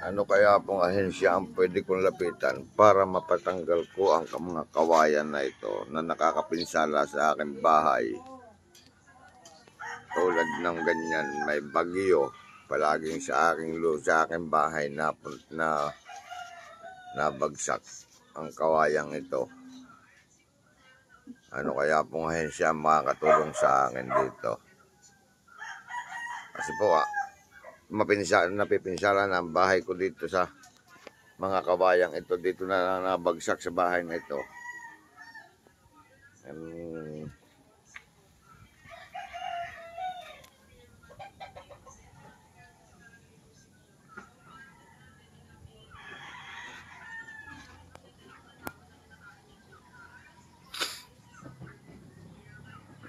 Ano kaya pong ahensya ang pwede kong lapitan para mapatanggal ko ang mga kawayan na ito na nakakapinsala sa aking bahay? Tulad ng ganyan, may bagyo palaging sa aking bahay na nabagsak ang kawayang ito. Ano kaya pong ahensya makakatulong sa akin dito? Kasi po napipinsala na ang bahay ko dito sa mga kabayang ito dito na nabagsak sa bahay na ito.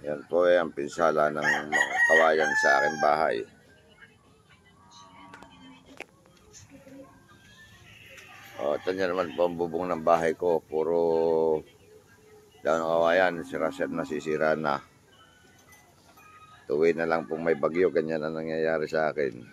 Yan po ay ang pinsala ng mga kawayan sa aking bahay. Ito nyo naman po ang bubong ng bahay ko. Puro daon ng kawayan, nasisira na. Tuwi na lang pong may bagyo, ganyan ang nangyayari sa akin.